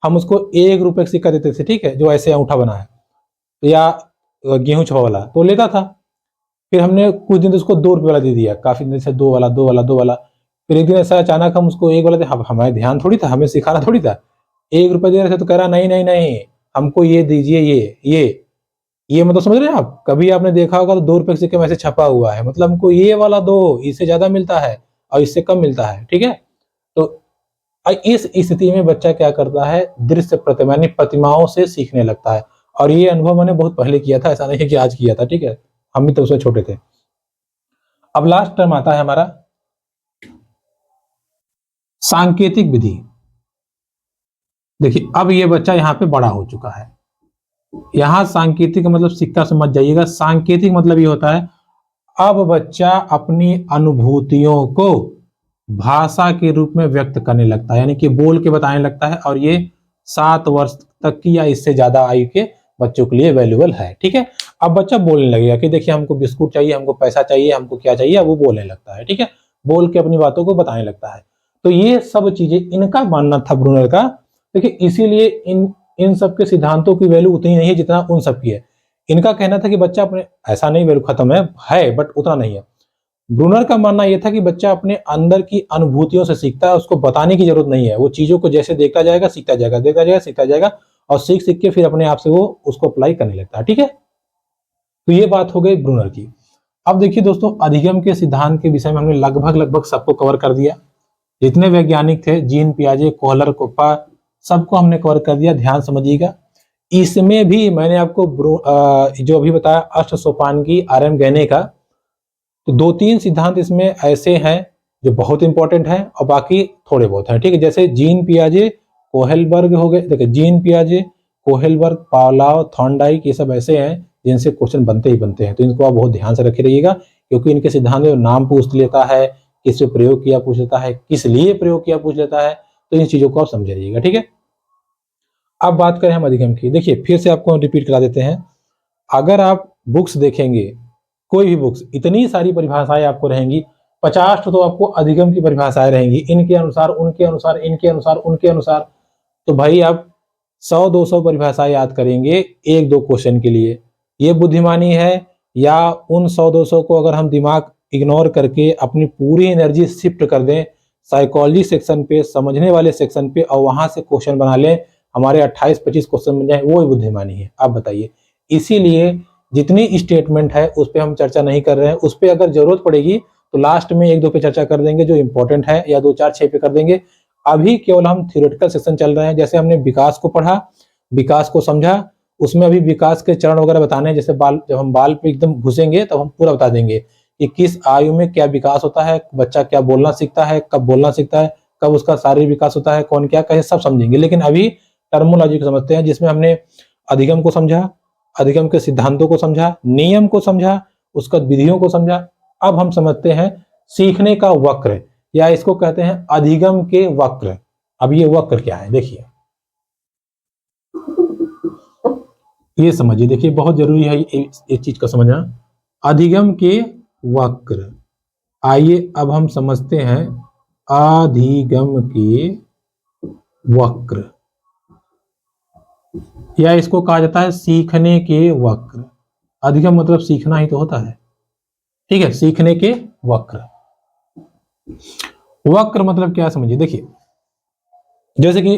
हम उसको 1 रुपए का सिक्का देते थे, ठीक है, जो ऐसे अंगूठा बना है या गेहूं छुपा वाला, तो लेता था। फिर हमने कुछ दिन तो उसको 2 रुपए वाला दे दिया, काफी दिन से 2 वाला 2 वाला 2 वाला। फिर एक दिन ऐसा अचानक हम उसको 1 वाला दे, हमारे ध्यान थोड़ी था, हमें सिखाना थोड़ी था। 1 रुपए दे रहे थे तो कह रहा नहीं नहीं नहीं, हमको ये दीजिए, ये मतलब समझ रहे हैं आप। कभी आपने देखा होगा तो 2 रुपए के सिक्के में ऐसे छपा हुआ है, मतलब हमको ये वाला दो, इससे ज्यादा मिलता है और इससे कम मिलता है। ठीक है, तो इस स्थिति में बच्चा क्या करता है, दृश्य प्रतिमा यानी प्रतिमाओं से सीखने लगता है। और ये अनुभव मैंने बहुत पहले किया था, ऐसा नहीं है कि आज किया था। ठीक है, हम भी तो उसमें छोटे थे। अब लास्ट टर्म आता है हमारा सांकेतिक विधि। देखिए अब ये बच्चा यहाँ पे बड़ा हो चुका है। यहां सांकेतिक मतलब सिक्का समझ जाइएगा। सांकेतिक मतलब ये होता है अब बच्चा अपनी अनुभूतियों को भाषा के रूप में व्यक्त करने लगता है, यानी कि बोल के बताने लगता है। और ये 7 वर्ष तक की या इससे ज्यादा आयु के बच्चों के लिए वैल्यूबल है। ठीक है, अब बच्चा बोलने लगेगा कि देखिए हमको बिस्कुट चाहिए, हमको पैसा चाहिए, हमको क्या चाहिए, अब वो बोलने लगता है। ठीक है, बोल के अपनी बातों को बताने लगता है। तो ये सब चीजें इनका मानना था ब्रूनर का। देखिए इसीलिए इन सब के सिद्धांतों की वैल्यू उतनी नहीं है जितना उन सब की है। इनका कहना था कि बच्चा अपने, ऐसा नहीं वैल्यू खत्म है बट उतना नहीं है। ब्रूनर का मानना यह था कि बच्चा अपने अंदर की अनुभूतियों से सीखता है, उसको बताने की जरूरत नहीं है। वो चीजों को जैसे देखता जाएगा सीखता जाएगा, देखता जाएगा सीखता जाएगा, और सीख सीख के फिर अपने आप से वो उसको अप्लाई करने लगता है। ठीक है, तो ये बात हो गई ब्रूनर की। अब देखिए दोस्तों, अधिगम के सिद्धांत के विषय में हमने लगभग सबको कवर कर दिया। जितने वैज्ञानिक थे, जीन पियाजे, कोहलर, कोप्पा, सबको हमने कवर कर दिया। ध्यान समझिएगा, इसमें भी मैंने आपको जो अभी बताया अष्ट सोपान की RM गहने का, तो 2-3 सिद्धांत इसमें ऐसे हैं जो बहुत इंपॉर्टेंट हैं और बाकी थोड़े बहुत हैं। ठीक है, जैसे जीन पियाजे, कोहेलबर्ग हो गए। देखिए जीन पियाजे, कोहेलबर्ग, पावलोव, थॉर्नडाइक, ये सब ऐसे हैं जिनसे क्वेश्चन बनते ही बनते हैं। तो इनको आप बहुत ध्यान से रखे रहिएगा, क्योंकि इनके सिद्धांत में नाम पूछ लेता है, किस पे प्रयोग किया पूछ लेता है, किस लिए प्रयोग किया पूछ लेता है। तो इन चीजों को आप समझ रहिएगा। ठीक है, अब बात करें हम अधिगम की। देखिए फिर से आपको रिपीट करा देते हैं। अगर आप बुक्स देखेंगे, कोई भी बुक्स, इतनी सारी परिभाषाएं आपको रहेंगी, 50 तो आपको अधिगम की परिभाषाएं रहेंगी, इनके अनुसार, उनके अनुसार, इनके अनुसार, उनके अनुसार। तो भाई आप 100-200 परिभाषाएं याद करेंगे 1-2 क्वेश्चन के लिए, ये बुद्धिमानी है। या उन 100-200 को अगर हम दिमाग इग्नोर करके अपनी पूरी एनर्जी शिफ्ट कर दें साइकोलॉजी सेक्शन पे, समझने वाले सेक्शन पे, और वहां से क्वेश्चन बना लें, हमारे 28-25 क्वेश्चन बन जाए, वो ही बुद्धिमानी है। आप बताइए। इसीलिए जितनी स्टेटमेंट है उस पर हम चर्चा नहीं कर रहे हैं। उस पर अगर जरूरत पड़ेगी तो लास्ट में 1-2 पे चर्चा कर देंगे जो इंपॉर्टेंट है, या 2-4-6 पे कर देंगे। अभी केवल हम थ्योरेटिकल सेक्शन चल रहे हैं। जैसे हमने विकास को पढ़ा, विकास को समझा, उसमें अभी विकास के चरण वगैरह बताने हैं, जैसे बाल, जब हम बाल पे एकदम घुसेंगे तब हम पूरा बता देंगे कि किस आयु में क्या विकास होता है, बच्चा क्या बोलना सीखता है, कब बोलना सीखता है, कब उसका शारीरिक विकास होता है, कौन क्या कहे, सब समझेंगे। लेकिन अभी टर्मोलॉजी को समझते हैं, जिसमें हमने अधिगम को समझा, अधिगम के सिद्धांतों को समझा, नियम को समझा, उसका विधियों को समझा। अब हम समझते हैं सीखने का वक्र, या इसको कहते हैं अधिगम के वक्र। अब ये वक्र क्या है देखिए, ये समझिए, देखिए बहुत जरूरी है ये चीज का समझना, अधिगम के वक्र। आइए अब हम समझते हैं अधिगम के वक्र, या इसको कहा जाता है सीखने के वक्र। अधिगम मतलब सीखना ही तो होता है, ठीक है। सीखने के वक्र, वक्र मतलब क्या समझिए, देखिए जैसे कि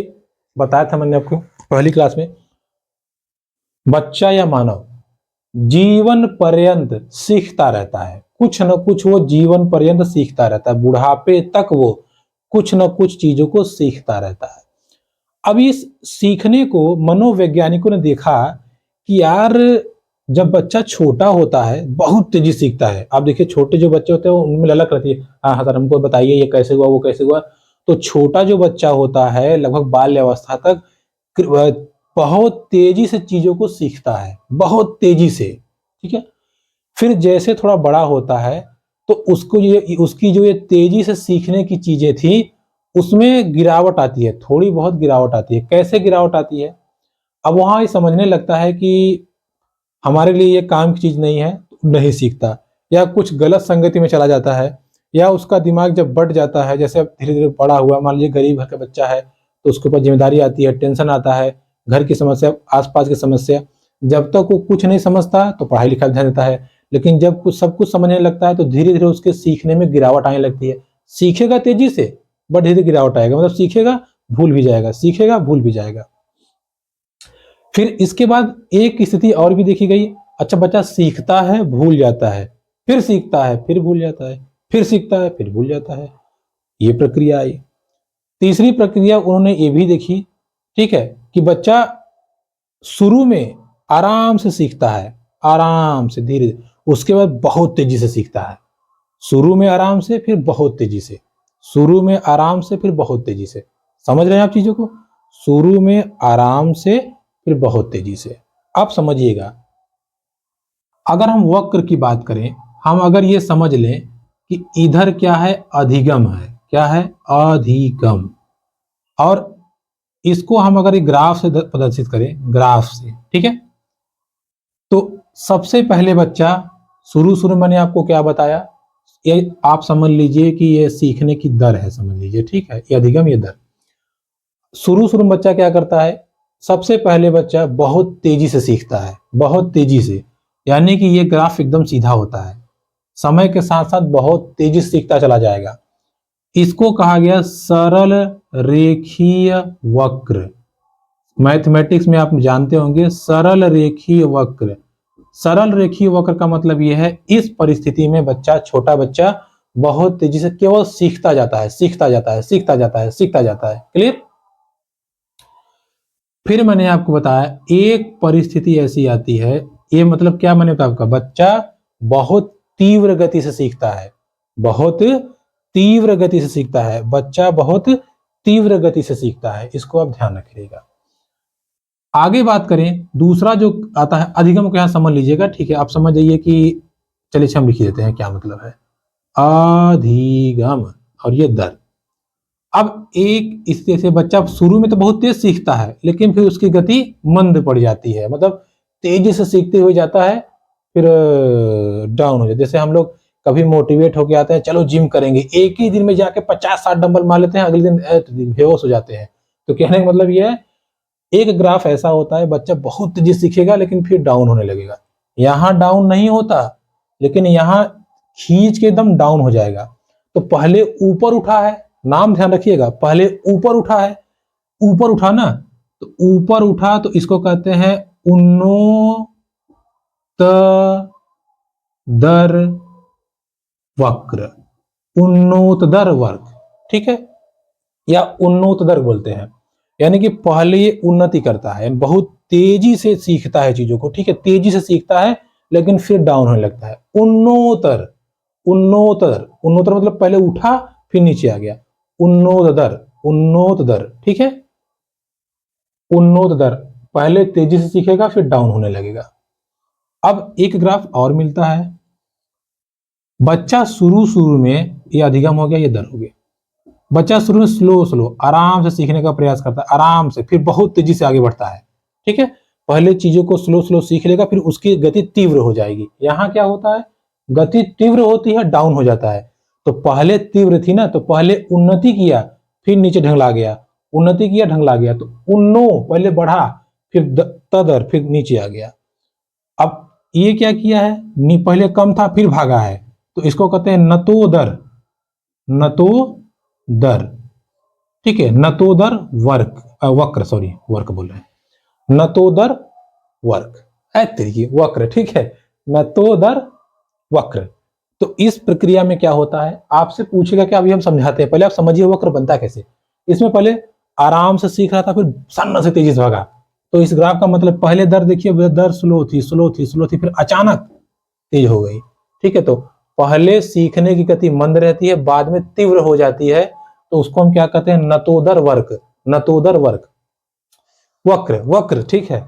बताया था मैंने आपको पहली क्लास में, बच्चा या मानव जीवन पर्यंत सीखता रहता है, कुछ न कुछ वो जीवन पर्यंत सीखता रहता है, बुढ़ापे तक वो कुछ न कुछ चीजों को सीखता रहता है। अब इस सीखने को मनोवैज्ञानिकों ने देखा कि यार जब बच्चा छोटा होता है बहुत तेजी सीखता है। आप देखिए छोटे जो बच्चे होते हैं उनमें ललक रहती है, हाँ हाँ सर हमको बताइए ये कैसे हुआ वो कैसे हुआ। तो छोटा जो बच्चा होता है लगभग बाल्यावस्था तक बहुत तेजी से चीजों को सीखता है, बहुत तेजी से, ठीक है। फिर जैसे थोड़ा बड़ा होता है तो उसको ये उसकी जो ये तेजी से सीखने की चीजें थी उसमें गिरावट आती है, थोड़ी बहुत गिरावट आती है। कैसे गिरावट आती है, अब वहां ये समझने लगता है कि हमारे लिए ये काम की चीज नहीं है, नहीं सीखता, या कुछ गलत संगति में चला जाता है, या उसका दिमाग जब बढ़ जाता है, जैसे अब धीरे धीरे बड़ा हुआ, मान लीजिए गरीब घर का बच्चा है तो उसके ऊपर जिम्मेदारी आती है, टेंशन आता है, घर की समस्या, आसपास की समस्या। जब तक वो कुछ नहीं समझता तो पढ़ाई लिखाई ध्यान देता है, लेकिन जब कुछ सब कुछ समझने लगता है तो धीरे धीरे उसके सीखने में गिरावट आने लगती है। सीखेगा तेजी से बट धीरे धीरे गिरावट आएगा, मतलब सीखेगा भूल भी जाएगा, सीखेगा भूल भी जाएगा। फिर इसके बाद एक स्थिति और भी देखी गई, अच्छा बच्चा सीखता है भूल जाता है, फिर सीखता है फिर भूल जाता है, फिर सीखता है फिर भूल जाता है, ये प्रक्रिया आई। तीसरी प्रक्रिया उन्होंने ये भी देखी, ठीक है, कि बच्चा शुरू में आराम से सीखता है, आराम से धीरे धीरे, उसके बाद बहुत तेजी से सीखता है। शुरू में आराम से फिर बहुत तेजी से, शुरू में आराम से फिर बहुत तेजी से। समझ रहे हैं आप चीजों को, शुरू में आराम से फिर बहुत तेजी से। आप समझिएगा, अगर हम वक्र की बात करें, हम अगर ये समझ लें कि इधर क्या है, अधिगम है, क्या है, अधिगम, और इसको हम अगर ग्राफ से प्रदर्शित करें, ग्राफ से, ठीक है, तो सबसे पहले बच्चा शुरू शुरू मैंने आपको क्या बताया, ये आप समझ लीजिए कि ये सीखने की दर है, समझ लीजिए, ठीक है, ये अधिगम, ये दर। शुरू शुरू में बच्चा क्या करता है, सबसे पहले बच्चा बहुत तेजी से सीखता है, बहुत तेजी से, यानी कि ये ग्राफ एकदम सीधा होता है, समय के साथ साथ बहुत तेजी से सीखता चला जाएगा। इसको कहा गया सरल रेखीय वक्र। मैथमेटिक्स में आप जानते होंगे सरल रेखीय वक्र। सरल रेखीय वक्र का मतलब यह है, इस परिस्थिति में बच्चा, छोटा बच्चा बहुत तेजी से केवल सीखता जाता है, सीखता जाता है, सीखता जाता है, सीखता जाता है। क्लियर। फिर मैंने आपको बताया एक परिस्थिति ऐसी आती है, ये मतलब क्या, मैंने कहा आपका बच्चा बहुत तीव्र गति से सीखता है, बहुत तीव्र गति से सीखता है, बच्चा बहुत तीव्र गति से सीखता है, इसको आप ध्यान रखिएगा। आगे बात करें, दूसरा जो आता है अधिगम को, यहां समझ लीजिएगा, ठीक है, आप समझ जाइए कि, चलिए हम लिख देते हैं क्या मतलब है अधिगम, और ये दर। अब एक इस तरह से बच्चा शुरू में तो बहुत तेज सीखता है, लेकिन फिर उसकी गति मंद पड़ जाती है, मतलब तेजी से सीखते हुए जाता है फिर डाउन हो जाता है। जैसे हम लोग कभी मोटिवेट होके आते हैं, चलो जिम करेंगे, एक ही दिन में जाके 50-60 डंबल मार लेते हैं, अगले दिन बेहोश हो जाते हैं। तो कहने का मतलब यह है, एक ग्राफ ऐसा होता है, बच्चा बहुत तेजी सीखेगा लेकिन फिर डाउन होने लगेगा। यहां डाउन नहीं होता, लेकिन यहां खींच के एकदम डाउन हो जाएगा। तो पहले ऊपर उठा है, नाम ध्यान रखिएगा, पहले ऊपर उठा है, ऊपर उठा ना, तो ऊपर उठा तो इसको कहते हैं उन्नत दर वक्र, उन्नत दर वक्र, ठीक है, या उन्नत दर बोलते हैं। यानी कि पहले ये उन्नति करता है, बहुत तेजी से सीखता है चीजों को, ठीक है, तेजी से सीखता है, लेकिन फिर डाउन होने लगता है। उन्नोतर, उन्नोतर, उन्नोतर मतलब पहले उठा फिर नीचे आ गया। उन्नोदर, उन्नोदर, ठीक है, उन्नोदर, पहले तेजी से सीखेगा फिर डाउन होने लगेगा। अब एक ग्राफ और मिलता है, बच्चा शुरू शुरू में, ये अधिगम हो गया, ये दर हो गया। बच्चा शुरू में स्लो स्लो आराम से सीखने का प्रयास करता है, आराम से, फिर बहुत तेजी से आगे बढ़ता है, ठीक है। पहले चीजों को स्लो स्लो सीख लेगा, फिर उसकी गति तीव्र हो जाएगी। यहाँ क्या होता है, गति तीव्र होती है, डाउन हो जाता है। तो पहले तीव्र थी ना, तो पहले उन्नति किया फिर नीचे ढंगला गया, उन्नति किया ढंगला गया, तो उन्नो पहले बढ़ा फिर तदर फिर नीचे आ गया। अब ये क्या किया है, पहले कम था फिर भागा है, तो इसको कहते हैं नतोदर, नतोदर, ठीक है, नतोदर वर्क वक्र, सॉरी वर्क बोल रहे हैं, नतोदर वर्क तरीके वक्र, ठीक है, नतोदर वक्र। तो इस प्रक्रिया में क्या होता है, आपसे पूछेगा कि अभी हम समझाते हैं, पहले आप समझिए वक्र बनता कैसे। इसमें पहले आराम से सीख रहा था, फिर सन्न से तेजी से भागा। तो इस ग्राफ का मतलब पहले दर देखिए, दर स्लो थी स्लो थी स्लो थी, फिर अचानक तेज हो गई, ठीक है। तो पहले सीखने की गति मंद रहती है, बाद में तीव्र हो जाती है, तो उसको हम क्या कहते हैं, नतोदर वर्क, नतोदर वर्क, वक्र, वक्र, ठीक है।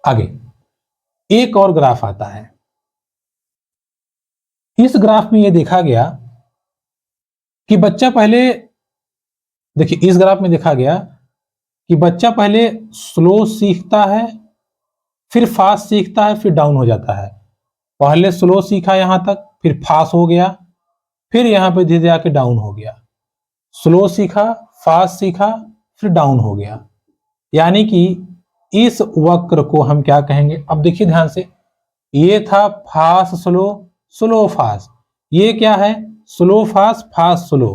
आगे एक और ग्राफ आता है, इस ग्राफ में यह देखा गया कि बच्चा पहले, देखिए इस ग्राफ में देखा गया कि बच्चा पहले स्लो सीखता है, फिर फास्ट सीखता है, फिर डाउन हो जाता है। पहले स्लो सीखा यहां तक, फिर फास्ट हो गया, फिर यहां पे धीरे धीरे आके डाउन हो गया। स्लो सीखा, फास्ट सीखा, फिर डाउन हो गया। यानी कि इस वक्र को हम क्या कहेंगे, अब देखिए ध्यान से, ये था फास्ट स्लो, स्लो फास्ट, ये क्या है, स्लो फास्ट फास्ट स्लो,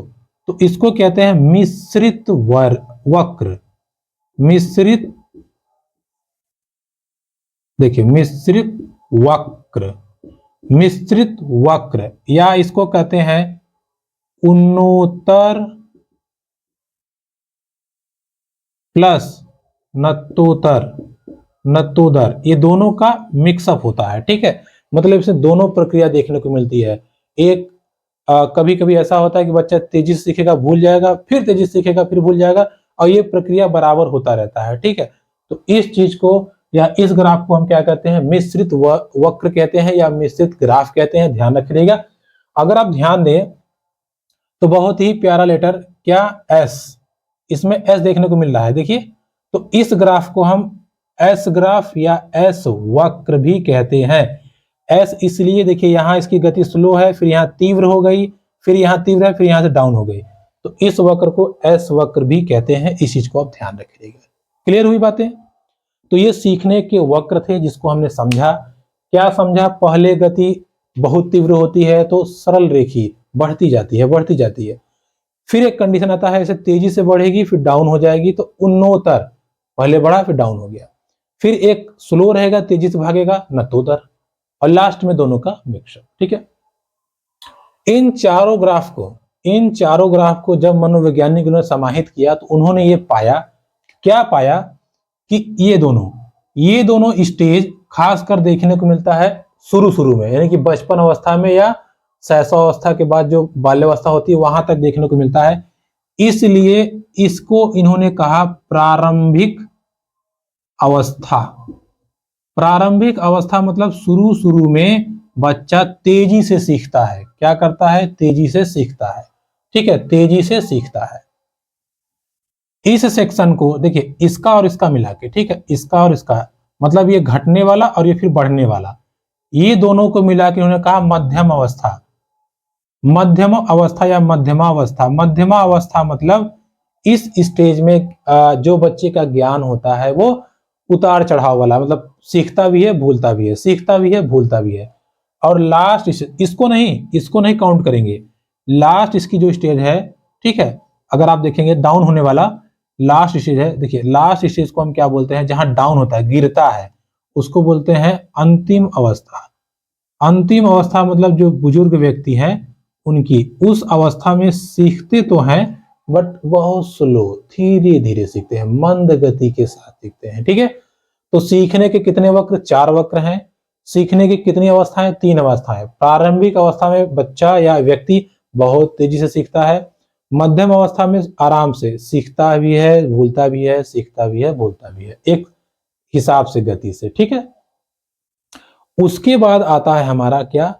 तो इसको कहते हैं मिश्रित वक्र, मिश्रित, देखिए मिश्रित वक्र, मिश्रित वक्र, या इसको कहते हैं उन्नोत्तर प्लस नत्तोत्तर, नत्तोदर, ये दोनों का मिक्सअप होता है, ठीक है। मतलब इसमें दोनों प्रक्रिया देखने को मिलती है। एक कभी कभी ऐसा होता है कि बच्चा तेजी से सीखेगा भूल जाएगा, फिर तेजी से सीखेगा फिर भूल जाएगा, और ये प्रक्रिया बराबर होता रहता है, ठीक है। तो इस चीज को या इस ग्राफ को हम क्या कहते हैं, मिश्रित वक्र कहते हैं या मिश्रित ग्राफ कहते हैं, ध्यान रखिएगा। अगर आप ध्यान दें तो बहुत ही प्यारा लेटर क्या, एस, इसमें एस देखने को मिल रहा है, देखिए। तो इस ग्राफ को हम एस ग्राफ या एस वक्र भी कहते हैं। एस इसलिए, देखिए यहां इसकी गति स्लो है, फिर यहां तीव्र हो गई, फिर यहां तीव्र है, फिर यहां से डाउन हो गई, तो इस वक्र को एस वक्र भी कहते हैं। इस चीज को आप ध्यान रखिएगा। क्लियर हुई बातें। तो ये सीखने के वक्र थे जिसको हमने समझा। क्या समझा, पहले गति बहुत तीव्र होती है तो सरल रेखी बढ़ती जाती है, बढ़ती जाती है। फिर एक कंडीशन आता है, ऐसे तेजी से बढ़ेगी फिर डाउन हो जाएगी, तो उन्नोत्तर, पहले बढ़ा फिर डाउन हो गया। फिर एक स्लो रहेगा, तेजी से भागेगा, नत्तोत्तर, और लास्ट में दोनों का मिक्सअप, ठीक है। इन चारों ग्राफ को जब मनोवैज्ञानिक ने समाहित किया तो उन्होंने ये पाया, क्या पाया, कि ये दोनों स्टेज खासकर देखने को मिलता है शुरू शुरू में, यानी कि बचपन अवस्था में या शैशव अवस्था के बाद जो बाल्यावस्था होती है वहां तक देखने को मिलता है। इसलिए इसको इन्होंने कहा प्रारंभिक अवस्था। प्रारंभिक अवस्था मतलब शुरू शुरू में बच्चा तेजी से सीखता है, क्या करता है, तेजी से सीखता है, ठीक है, तेजी से सीखता है। इस सेक्शन को देखिए, इसका और इसका मिला के, ठीक है, इसका और इसका, मतलब ये घटने वाला और ये फिर बढ़ने वाला, ये दोनों को मिला के उन्होंने कहा मध्यम अवस्था। मध्यम अवस्था या मध्यमावस्था, मध्यमावस्था मतलब इस स्टेज में जो बच्चे का ज्ञान होता है वो उतार चढ़ाव वाला, मतलब सीखता भी है भूलता भी है, सीखता भी है भूलता भी है। और लास्ट इसको नहीं काउंट करेंगे, लास्ट इसकी जो स्टेज है, ठीक है, अगर आप देखेंगे डाउन होने वाला लास्ट स्टेज है। देखिए लास्ट स्टेज को हम क्या बोलते हैं, जहां डाउन होता है, गिरता है, उसको बोलते हैं अंतिम अवस्था। अंतिम अवस्था मतलब जो बुजुर्ग व्यक्ति हैं उनकी, उस अवस्था में सीखते तो हैं बट बहुत स्लो, धीरे धीरे सीखते हैं, मंद गति के साथ सीखते हैं। ठीक है, तो सीखने के कितने वक्र? 4 वक्र हैं। सीखने की कितनी अवस्थाएं? 3 अवस्थाएं। प्रारंभिक अवस्था में बच्चा या व्यक्ति बहुत तेजी से सीखता है, मध्यम अवस्था में आराम से सीखता भी है, भूलता भी है, सीखता भी है, भूलता भी है, एक हिसाब से, गति से। ठीक है, उसके बाद आता है हमारा क्या,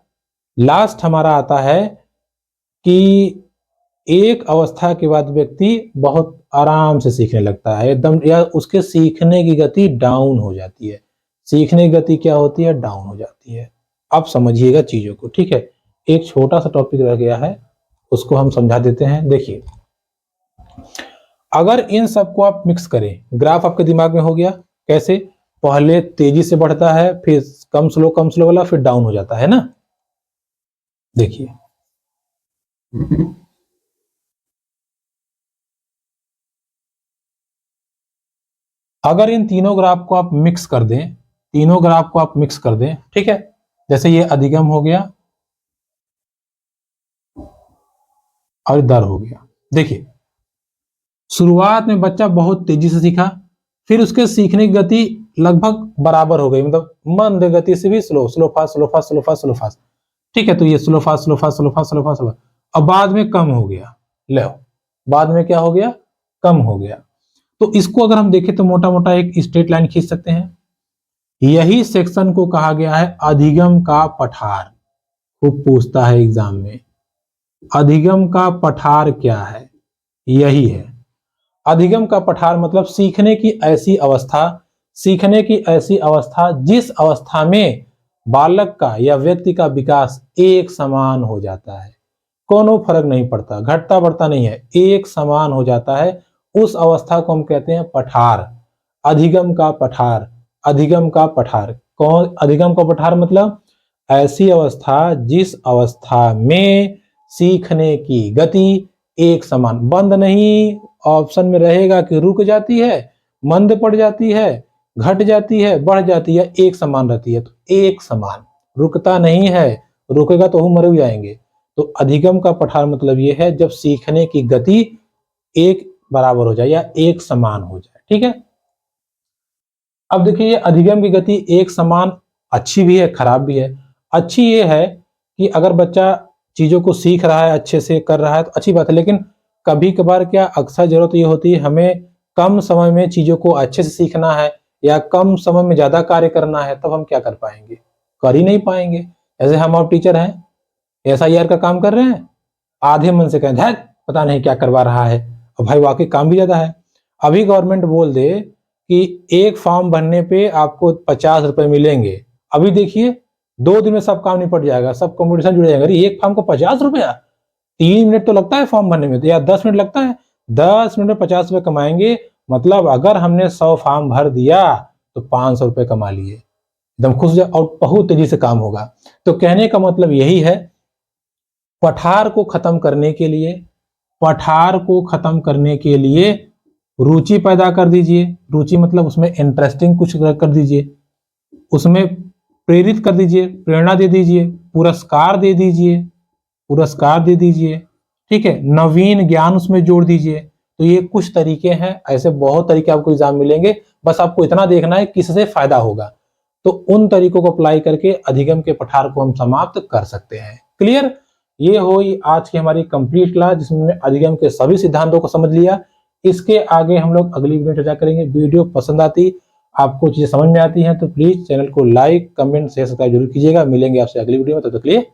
लास्ट हमारा आता है कि एक अवस्था के बाद व्यक्ति बहुत आराम से सीखने लगता है एकदम, या उसके सीखने की गति डाउन हो जाती है। सीखने की गति क्या होती है? डाउन हो जाती है। अब समझिएगा चीजों को। ठीक है, एक छोटा सा टॉपिक रह गया है, उसको हम समझा देते हैं। देखिए, अगर इन सबको आप मिक्स करें, ग्राफ आपके दिमाग में हो गया कैसे? पहले तेजी से बढ़ता है, फिर कम स्लो वाला, फिर डाउन हो जाता है ना। देखिए, अगर इन तीनों ग्राफ को आप मिक्स कर दें, तीनों ग्राफ को आप मिक्स कर दें, ठीक है, जैसे ये अधिगम हो गया और दर हो गया। देखिए, शुरुआत में बच्चा बहुत तेजी से सीखा, फिर उसके सीखने की गति लगभग बराबर हो गई, मतलब मंद गति से भी slow, slow fast, slow fast, slow fast, slow fast. ठीक है, तो ये slow fast, slow fast, slow fast, slow fast, slow, अब बाद में कम हो गया। लो, बाद में क्या हो गया? कम हो गया। तो इसको अगर हम देखें तो मोटा मोटा एक स्ट्रेट लाइन खींच सकते हैं। यही सेक्शन को कहा गया है अधिगम का पठार। खूब पूछता है एग्जाम में, अधिगम का पठार क्या है? यही है अधिगम का पठार, मतलब सीखने की ऐसी अवस्था, सीखने की ऐसी अवस्था जिस अवस्था में बालक का या व्यक्ति का विकास एक समान हो जाता है, कोनो फर्क नहीं पड़ता, घटता बढ़ता नहीं है, एक समान हो जाता है, उस अवस्था को हम कहते हैं पठार। अधिगम का पठार, अधिगम का पठार। कौन? अधिगम का पठार मतलब ऐसी अवस्था जिस अवस्था में सीखने की गति एक समान, बंद नहीं ऑप्शन में रहेगा कि रुक जाती है, मंद पड़ जाती है, घट जाती है, बढ़ जाती है, एक समान रहती है। तो एक समान, रुकता नहीं है, रुकेगा तो हम मर जाएंगे। तो अधिगम का पठार मतलब ये है जब सीखने की गति एक बराबर हो जाए या एक समान हो जाए। ठीक है, अब देखिए, ये अधिगम की गति एक समान अच्छी भी है, खराब भी है। अच्छी ये है कि अगर बच्चा चीजों को सीख रहा है, अच्छे से कर रहा है, तो अच्छी बात है, लेकिन कभी कभार क्या अक्सर जरूरत ये होती है, हमें कम समय में चीजों को अच्छे से सीखना है या कम समय में ज्यादा कार्य करना है, तब हम क्या कर पाएंगे? कर ही नहीं पाएंगे। ऐसे हम और टीचर हैं, SIR का काम कर रहे हैं, आधे मन से कहें धैट पता नहीं क्या करवा रहा है, और भाई वाकई काम भी ज्यादा है। अभी गवर्नमेंट बोल दे कि एक फॉर्म भरने पे आपको 50 रुपए मिलेंगे, अभी देखिए 2 दिन में सब काम निपट जाएगा, सब कंपटीशन जुड़ जाएगा। एक फॉर्म को 50 रुपया, 3 मिनट तो लगता है फॉर्म भरने में, तो या 10 मिनट लगता है, 10 मिनट में 50 रुपए कमाएंगे। मतलब अगर हमने 100 फॉर्म भर दिया तो 500 रुपए कमा लिए, एकदम खुश और बहुत तेजी से काम होगा। तो कहने का मतलब यही है, पठार को खत्म करने के लिए, पठार को खत्म करने के लिए रुचि पैदा कर दीजिए। रुचि मतलब उसमें इंटरेस्टिंग कुछ कर दीजिए, उसमें प्रेरित कर दीजिए, प्रेरणा दे दीजिए, पुरस्कार दे दीजिए, पुरस्कार दे दीजिए। ठीक है, नवीन ज्ञान उसमें जोड़ दीजिए। तो ये कुछ तरीके हैं, ऐसे बहुत तरीके आपको एग्जाम मिलेंगे, बस आपको इतना देखना है किससे फायदा होगा। तो उन तरीकों को अप्लाई करके अधिगम के पठार को हम समाप्त कर सकते हैं। क्लियर? ये हुई आज की हमारी कंप्लीट क्लास, जिसमें हमने अधिगम के सभी सिद्धांतों को समझ लिया। इसके आगे हम लोग अगली वीडियो चर्चा करेंगे। वीडियो पसंद आती, आपको चीजें समझ में आती हैं, तो प्लीज चैनल को लाइक, कमेंट, शेयर, सब्सक्राइब जरूर कीजिएगा। मिलेंगे आपसे अगली वीडियो में, तब तक के लिए